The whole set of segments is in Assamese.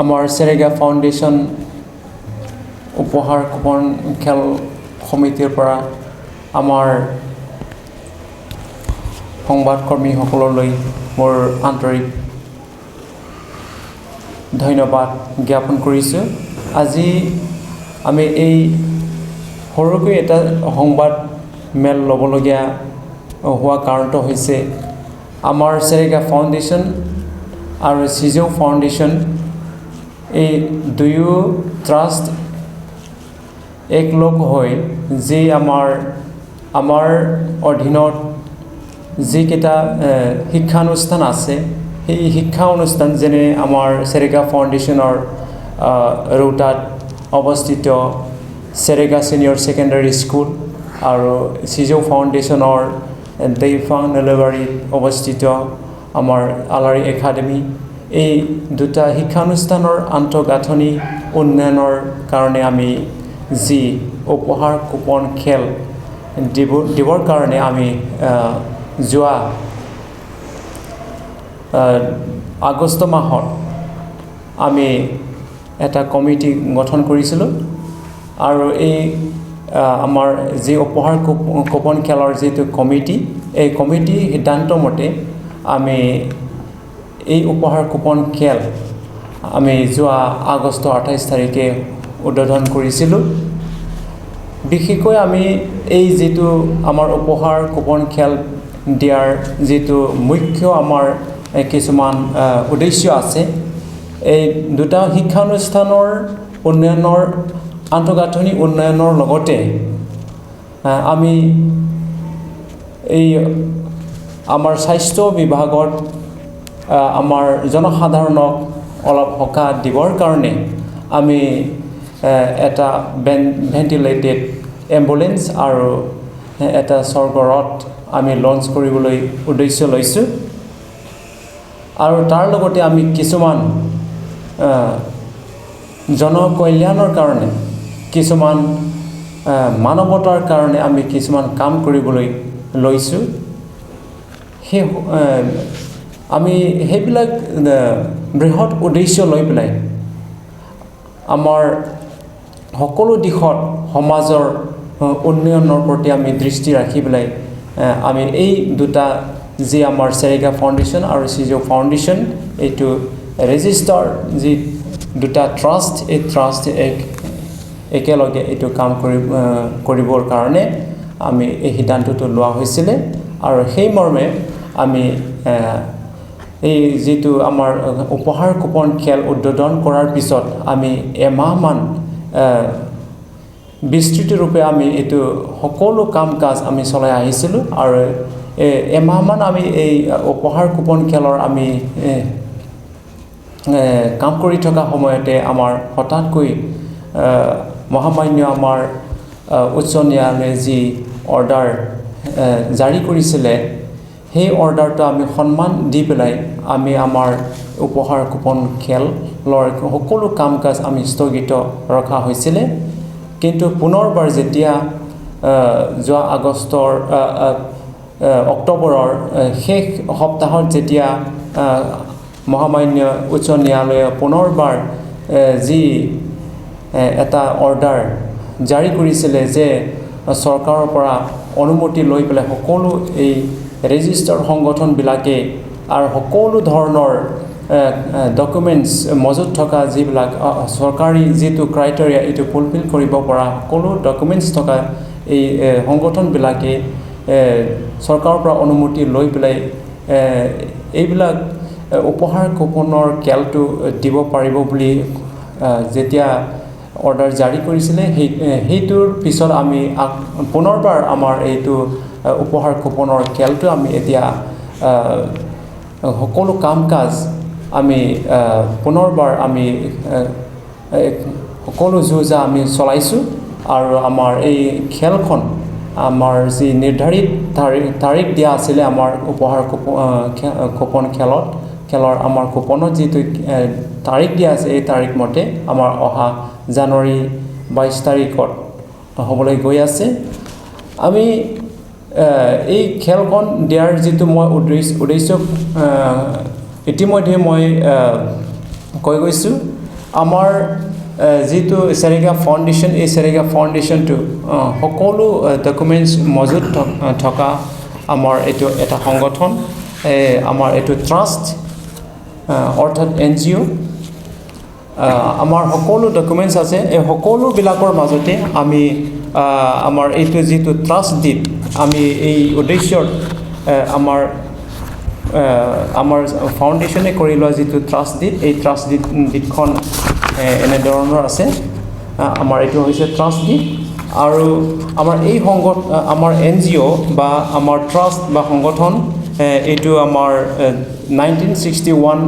আমাৰ Serega ফাউণ্ডেশ্যন উপহাৰ কুপন খেল সমিতিৰ পৰা আমাৰ সংবাদকৰ্মীসকললৈ মোৰ আন্তৰিক ধন্যবাদ জ্ঞাপন কৰিছোঁ। আজি আমি এই সৰুকৈ এটা সংবাদ মেল ল'বলগীয়া হোৱা কাৰণটো হৈছে আমাৰ Serega ফাউণ্ডেশ্যন আৰু Sijou ফাউণ্ডেশ্যন এই দুয়ো ট্ৰাষ্ট একলগ হৈ যি আমাৰ অধীনত যিকেইটা শিক্ষানুষ্ঠান আছে সেই শিক্ষা অনুষ্ঠান যেনে আমাৰ Serega ফাউণ্ডেশ্যনৰ ৰোটাত অৱস্থিত Serega Senior Secondary School আৰু Sijou ফাউণ্ডেশ্যনৰ দেইফাং নলবাৰীত অৱস্থিত আমাৰ আলাৰী একাডেমি এই দুটা শিক্ষানুষ্ঠানৰ আন্তঃগাঁথনি উন্নয়নৰ কাৰণে আমি যি উপহাৰ কুপন খেল দিবৰ কাৰণে আমি যোৱা আগষ্ট মাহত আমি এটা কমিটি গঠন কৰিছিলোঁ আৰু এই আমাৰ যি উপহাৰ কুপন খেলৰ যিটো কমিটি এই কমিটি সিদ্ধান্ত মতে আমি এই উপহাৰ কুপন খেল আমি যোৱা আগষ্ট 28 তাৰিখে উদ্বোধন কৰিছিলোঁ। বিশেষকৈ আমি এই যিটো আমাৰ উপহাৰ কুপন খেল দিয়াৰ যিটো মুখ্য আমাৰ কিছুমান উদ্দেশ্য আছে এই দুটা শিক্ষানুষ্ঠানৰ উন্নয়নৰ আন্তঃগাঁথনি উন্নয়নৰ লগতে আমি এই আমাৰ স্বাস্থ্য বিভাগত আমাৰ জনসাধাৰণক অলপ সকাহ দিবৰ কাৰণে আমি এটা ভেণ্টিলেটেড এম্বুলেন্স আৰু এটা স্বৰ্গৰথ আমি লঞ্চ কৰিবলৈ উদ্দেশ্য লৈছোঁ আৰু তাৰ লগতে আমি কিছুমান জনকল্যাণৰ কাৰণে কিছুমান মানৱতাৰ কাৰণে আমি কিছুমান কাম কৰিবলৈ লৈছোঁ। সেই আমি সেইবিলাক বৃহৎ উদ্দেশ্য লৈ পেলাই আমাৰ সকলো দিশত সমাজৰ উন্নয়নৰ প্ৰতি আমি দৃষ্টি ৰাখি পেলাই আমি এই দুটা যি আমাৰ Serega ফাউণ্ডেশ্যন আৰু Sijou ফাউণ্ডেশ্যন এইটো ৰেজিষ্টাৰ যি দুটা ট্ৰাষ্ট এই ট্ৰাষ্ট একেলগে এইটো কাম কৰিবৰ কাৰণে আমি এই সিদ্ধান্তটো লোৱা হৈছিলে আৰু সেই মৰ্মে আমি এই যিটো আমাৰ উপহাৰ কুপন খেল উদ্বোধন কৰাৰ পিছত আমি এমাহমান বিস্তৃত ৰূপে আমি এইটো সকলো কাম কাজ আমি চলাই আহিছিলোঁ আৰু এমাহমান আমি এই উপহাৰ কুপন খেলৰ আমি কাম কৰি থকা সময়তে আমাৰ হঠাৎকৈ মহামান্য আমাৰ উচ্চ ন্যায়ালয়ে যি অৰ্ডাৰ জাৰি কৰিছিলে সেই অৰ্ডাৰটো আমি সন্মান দি পেলাই আমি আমাৰ উপহাৰ কুপন খেলৰ সকলো কাম কাজ আমি স্থগিত ৰখা হৈছিলে। কিন্তু পুনৰবাৰ যেতিয়া যোৱা আগষ্টৰ অক্টোবৰৰ শেষ সপ্তাহত যেতিয়া মহামান্য উচ্চ ন্যায়ালয়ে পুনৰবাৰ যি এটা অৰ্ডাৰ জাৰি কৰিছিলে যে চৰকাৰৰ পৰা অনুমতি লৈ পেলাই সকলো এই ৰেজিষ্টাৰ সংগঠনবিলাকে আৰু সকলো ধৰণৰ ডকুমেণ্টছ মজুত থকা যিবিলাক চৰকাৰী যিটো ক্ৰাইটেৰিয়া এইটো ফুলফিল কৰিব পৰা সকলো ডকুমেণ্টছ থকা এই সংগঠনবিলাকে চৰকাৰৰ পৰা অনুমতি লৈ পেলাই এইবিলাক উপহাৰ কুপনৰ খেলটো দিব পাৰিব বুলি যেতিয়া অৰ্ডাৰ জাৰি কৰিছিলে সেইটোৰ পিছত আমি পুনৰবাৰ আমাৰ এইটো উপহাৰ কুপনৰ খেলটো আমি এতিয়া সকলো কাম কাজ আমি পুনৰবাৰ আমি সকলো যুঁজা আমি চলাইছোঁ আৰু আমাৰ এই খেলখন আমাৰ যি নিৰ্ধাৰিত তাৰিখ দিয়া আছিলে আমাৰ উপহাৰ কুপন খেলৰ আমাৰ কুপনত যিটো তাৰিখ দিয়া আছে এই তাৰিখ মতে আমাৰ অহা জানুৱাৰী 22 তাৰিখত হ'বলৈ গৈ আছে। আমি এই খেলখন দিয়াৰ যিটো মই উদ্দেশ্য ইতিমধ্যে মই কৈ গৈছোঁ আমাৰ যেটো Serega ফাউন্ডেশন এই Serega ফাউন্ডেশন টু সকলো ডকুমেন্টস মজুত থকা আমাৰ এটো এটা সংগঠন আমাৰ এটো ট্ৰাষ্ট অৰ্থাৎ NGO আমাৰ সকলো ডকুমেন্টস আছে এই সকলো বিলাকৰ মাজতে আমি আমাৰ এইটো যেটো ট্ৰাষ্ট ডিড আমি এই উদ্দেশ্যৰ আমাৰ ফাউন্ডেশনে কৰি লোৱা যেটো ট্ৰাষ্ট ডিড এই ট্ৰাষ্ট ডিডখন এনে ধৰণৰ আছে আমাৰ এটো হৈছে ট্ৰাষ্ট ডিড আৰু আমাৰ এই আমাৰ NGO বা আমাৰ ট্ৰাষ্ট বা সংগঠন এইটো আমাৰ 1961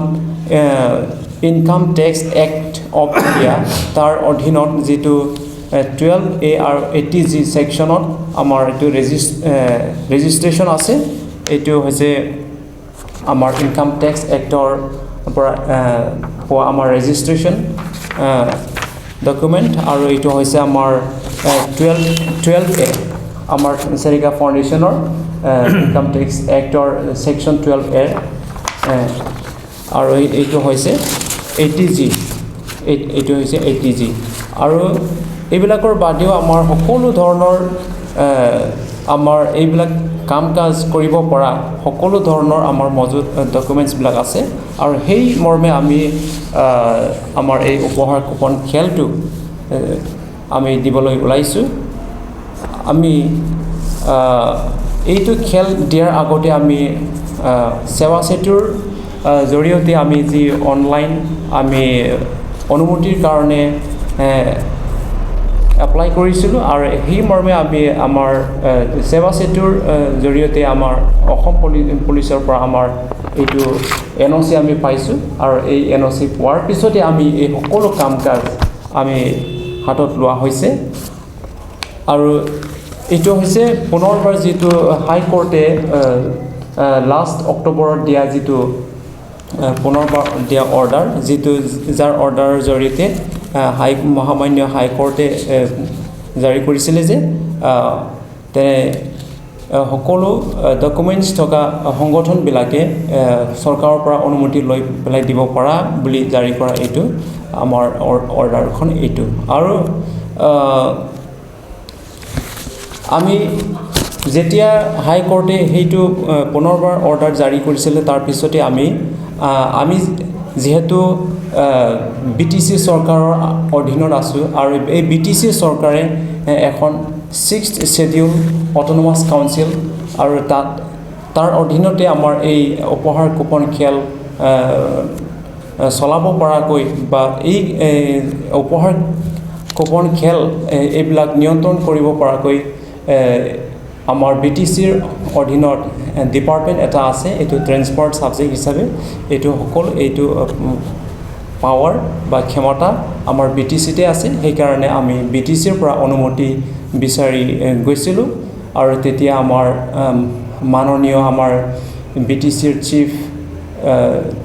income tax act of India তাৰ অধীনত যেটো 12A আৰু 80G সেকশনত আমাৰ এটো ৰেজিষ্ট্ৰেচন আছে এটো হৈছে আমাৰ ইনকাম টেক্স এক্টৰ পৰা আমাৰ ৰেজিষ্ট্ৰেচন ডকুমেন্ট আৰু এটো হৈছে আমাৰ 12A আমাৰ Serega ফাউন্ডেশনৰ ইনকাম টেক্স এক্টৰ সেকশন 12A আৰু এইটো হৈছে 80G এইটো হৈছে 80G আৰু এইবিলাকৰ বাদেও আমাৰ সকলো ধৰণৰ আমাৰ এইবিলাক কাম কাজ কৰিব পৰা সকলো ধৰণৰ আমাৰ মজুত ডকুমেন্টস বিলাক আছে আৰু সেই মৰ্মে আমি আমাৰ এই উপহাৰ কুপন খেলটো আমি দিবলৈ ওলাইছো আমি এইটো খেল দিয়াৰ আগতে আমি সেৱা সেতুৰ জৰিয়তে আমি যি অনলাইন আমি অনুমতিৰ কাৰণে এপ্লাই কৰিছিলো আৰু এই মৰ্মে আমি আমাৰ সেৱা সেতুৰ জৰিয়তে আমাৰ অসম পুলিচৰ পৰা আমাৰ এইটো NOC আমি পাইছো আৰু এই NOC পোৱাৰ পিছতে আমি এই সকলো কাম কাজ আমি হাতত লোৱা হৈছে আৰু এইটো হৈছে পুনৰবাৰ যেটো হাই কোৰ্টে লাষ্ট অক্টোবৰত দিয়া যেটো পুনৰবাৰ দিয়া অৰ্ডাৰ যেটো যাৰ অৰ্ডাৰৰ জৰিয়তে মহামান্য হাই কোৰ্টে জাৰি কৰিছিল যে সকলো ডকুমেন্টস থকা সংগঠন বিলাকে সৰকাৰৰ পৰা অনুমতি লৈ পেলাই দিব পৰা বুলি জাৰি কৰা এইটো আমাৰ অৰ্ডাৰখন এইটো আৰু আমি যেতিয়া হাই কোৰ্টে হেইটো পুনৰবাৰ অৰ্ডাৰ জাৰি কৰিছিল তাৰ পিছতে আমি যেহেতু BTC চৰকাৰৰ অধীনত আছো আৰু এই BTC চৰকাৰে এখন 6th schedule autonomous council আৰু তাৰ অধীনতে আমাৰ এই উপহাৰ কুপন খেল চলাব পৰাকৈ বা এই উপহাৰ কুপন খেল এইবিলাক নিয়ন্ত্ৰণ কৰিব পৰাকৈ আমাৰ BTCৰ অধীনত ডিপাৰ্টমেন্ট এটা আছে এটো ট্ৰান্সপোৰ্ট সাবজেক্ট হিচাপে এটো সকলো এইটো পাৱাৰ বা ক্ষমতা আমাৰ BTCতে আছে সেই কাৰণে আমি BTCৰ পৰা অনুমতি বিচাৰি গৈছিলো আৰু তেতিয়া আমাৰ মাননীয় আমাৰ BTCৰ চিফ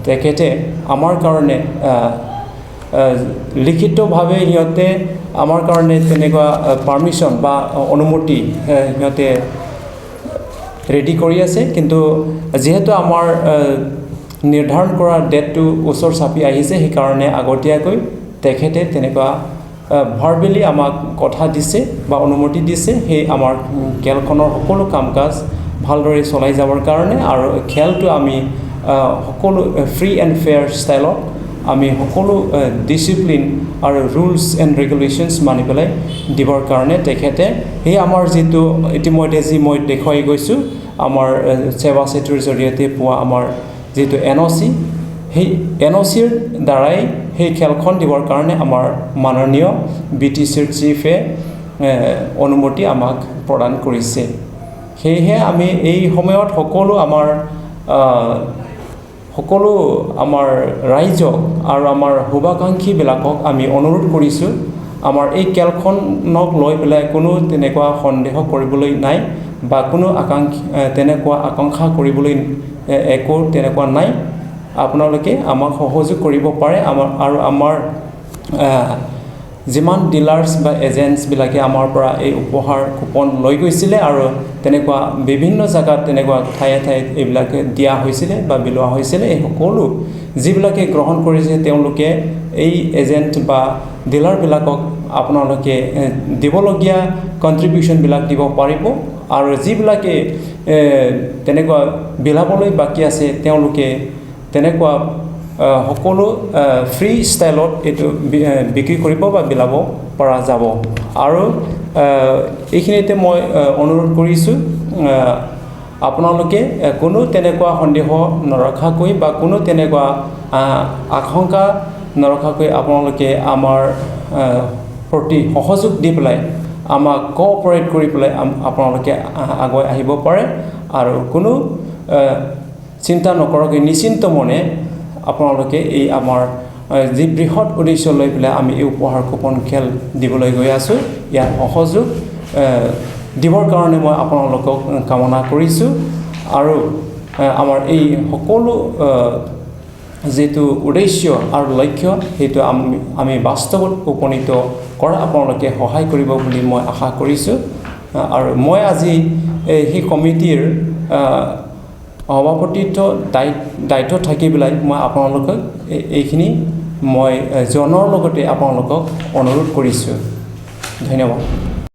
তেখেতে আমাৰ কাৰণে লিখিতভাৱে হিয়তে আমাৰ কাৰণে তেনেকুৱা পাৰমিশন বা অনুমতি হিয়তে ৰেডি কৰি আছে কিন্তু যেহেতু আমাৰ নিৰ্ধাৰণ কৰা ডেটটো ওচৰ চাপি আহিছে সেই কাৰণে আগতীয়াকৈ তেখেতে তেনেকুৱা ভাৰ্বেলি আমাক কথা দিছে বা অনুমতি দিছে সেই আমাৰ খেলখনৰ সকলো কাম কাজ ভালদৰে চলাই যাবৰ কাৰণে আৰু খেলটো আমি সকলো ফ্ৰী এণ্ড ফেয়াৰ ষ্টাইলত আমি সকলো ডিসিপ্লিন আৰু ৰুলস এণ্ড ৰেগুলেশনস মানি পেলাই দিবৰ কাৰণে তেখেতে সেই আমাৰ যেটো ইতিমধ্যে যি মই দেখুৱাই গৈছো আমাৰ সেৱা সেতুৰ জৰিয়তে পোৱা আমাৰ যেটো NOC সেই NOCৰ দ্বাৰাই সেই খেলখন দিবৰ কাৰণে আমাৰ মাননীয় BTCৰ চিফে অনুমতি আমাক প্ৰদান কৰিছে সেয়ে আমি এই সময়ত সকলো আমাৰ ৰাইজক আৰু আমাৰ শুভাকাংক্ষী বিলাকক আমি অনুৰোধ কৰিছো আমাৰ এই খেলখনক লৈ পেলাই কোনো তেনেকুৱা সন্দেহ কৰিবলৈ নাই বা কোনো তেনেকুৱা আকাংক্ষা কৰিবলৈ একো তেনেকুৱা নাই আপোনালোকে আমাক সহযোগ কৰিব পাৰে আৰু আমাৰ যিমান ডিলাৰ্স বা এজেন্টস বিলাকে আমাৰ পৰা এই উপহাৰ কুপন লৈ গৈছিলে আৰু তেনেকুৱা বিভিন্ন জায়গাত তেনেকুৱা ঠায়ে এইবিলাকে দিয়া হৈছিলে বা বিলোৱা হৈছিলে এই সকলো যিবিলাকে গ্ৰহণ কৰিছে তেওঁলোকে এই এজেন্ট বা ডিলাৰবিলাকক আপোনালোকে দিবলগীয়া কন্ট্ৰিবিউশনবিলাক দিব পাৰিব আৰু যিবিলাকে তেনেকুৱা বিলাবলৈ বাকি আছে তেওঁলোকে তেনেকুৱা সকলো ফ্ৰী ষ্টাইলত এটো বিক্ৰী কৰিব বা বিলাব পৰা যাব আৰু এইখিনিতে মই অনুৰোধ কৰিছো আপোনালোকে কোনো তেনেকুৱা সন্দেহ নৰখাকৈ বা কোনো তেনেকুৱা আশংকা নৰখাকৈ আপোনালোকে আমাৰ প্ৰতি সহযোগ দি পেলাই আমাক কোঅপাৰেট কৰি পেলাই আপোনালোকে আগুৱাই আহিব পাৰে আৰু কোনো চিন্তা নকৰাকৈ নিশ্চিন্ত মনে আপোনালোকে এই আমাৰ যি বৃহৎ উদ্দেশ্য লৈ পেলাই আমি এই উপহাৰ কুপন খেল দিবলৈ গৈ আছো ইয়াৰ সহযোগ দিবৰ কাৰণে মই আপোনালোকক কামনা কৰিছো আৰু আমাৰ এই সকলো যেটো উদ্দেশ্য আৰু লক্ষ্য হেতু আমি বাস্তৱত উপনীত কৰা আপোনালোকে সহায় কৰিব বুলি মই আশা কৰিছো আৰু মই আজি এই কমিটিৰ সভাপতিত্ব দায়িত্ব থাকি পেলাই মই আপোনালোকক এইখিনি মই জনৰ লগতে আপোনালোকক অনুৰোধ কৰিছো ধন্যবাদ